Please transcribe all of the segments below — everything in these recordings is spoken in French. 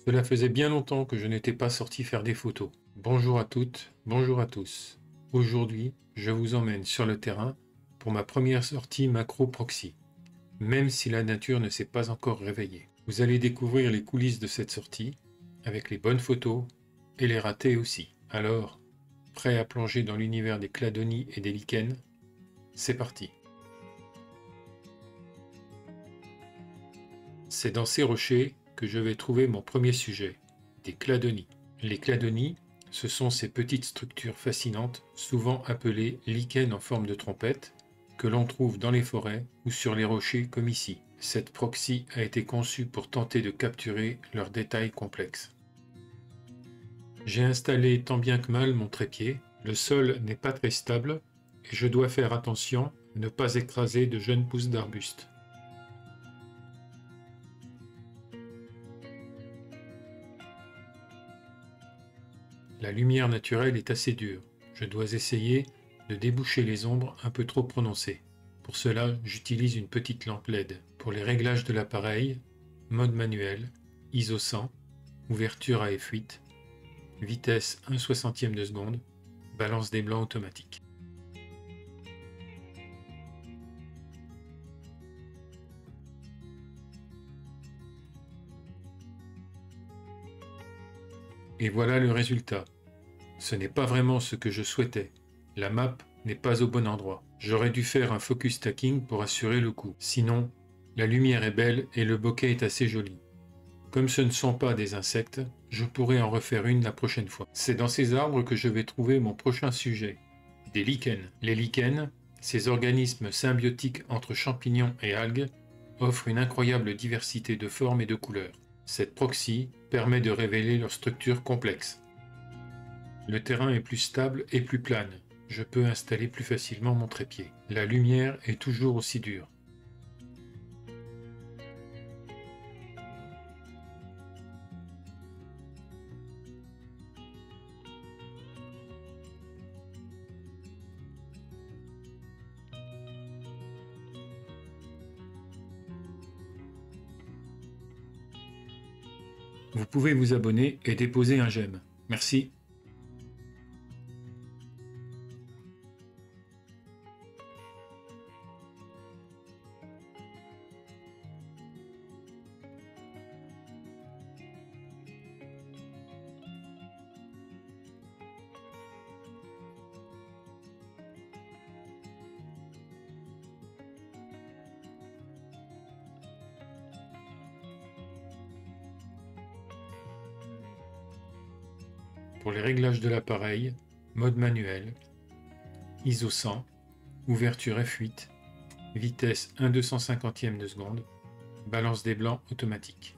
Cela faisait bien longtemps que je n'étais pas sorti faire des photos. Bonjour à toutes, bonjour à tous. Aujourd'hui, je vous emmène sur le terrain pour ma première sortie macro proxy, même si la nature ne s'est pas encore réveillée. Vous allez découvrir les coulisses de cette sortie, avec les bonnes photos et les ratés aussi. Alors, prêt à plonger dans l'univers des cladonies et des lichens? C'est parti. C'est dans ces rochers que je vais trouver mon premier sujet, des cladonies. Les cladonies, ce sont ces petites structures fascinantes, souvent appelées lichens en forme de trompette, que l'on trouve dans les forêts ou sur les rochers comme ici. Cette proxy a été conçue pour tenter de capturer leurs détails complexes. J'ai installé tant bien que mal mon trépied, le sol n'est pas très stable et je dois faire attention à ne pas écraser de jeunes pousses d'arbustes. La lumière naturelle est assez dure. Je dois essayer de déboucher les ombres un peu trop prononcées. Pour cela, j'utilise une petite lampe LED. Pour les réglages de l'appareil, mode manuel, ISO 100, ouverture à f8, vitesse 1/60 de seconde, balance des blancs automatique. Et voilà le résultat. Ce n'est pas vraiment ce que je souhaitais. La map n'est pas au bon endroit. J'aurais dû faire un focus stacking pour assurer le coup. Sinon, la lumière est belle et le bokeh est assez joli. Comme ce ne sont pas des insectes, je pourrais en refaire une la prochaine fois. C'est dans ces arbres que je vais trouver mon prochain sujet, des lichens. Les lichens, ces organismes symbiotiques entre champignons et algues, offrent une incroyable diversité de formes et de couleurs. Cette proxy permet de révéler leur structure complexe. Le terrain est plus stable et plus plane. Je peux installer plus facilement mon trépied. La lumière est toujours aussi dure. Vous pouvez vous abonner et déposer un j'aime. Merci. Pour les réglages de l'appareil, mode manuel, ISO 100, ouverture f8, vitesse 1/250 de seconde, balance des blancs automatique.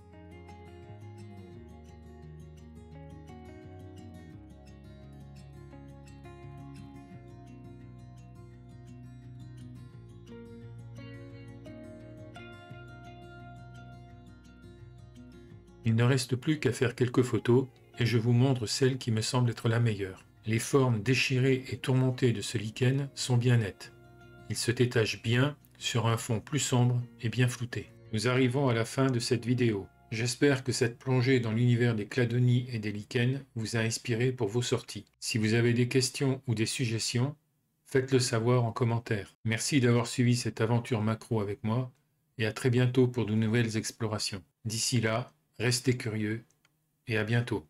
Il ne reste plus qu'à faire quelques photos et je vous montre celle qui me semble être la meilleure. Les formes déchirées et tourmentées de ce lichen sont bien nettes. Il se détache bien sur un fond plus sombre et bien flouté. Nous arrivons à la fin de cette vidéo. J'espère que cette plongée dans l'univers des cladonies et des lichens vous a inspiré pour vos sorties. Si vous avez des questions ou des suggestions, faites-le savoir en commentaire. Merci d'avoir suivi cette aventure macro avec moi et à très bientôt pour de nouvelles explorations. D'ici là, restez curieux et à bientôt.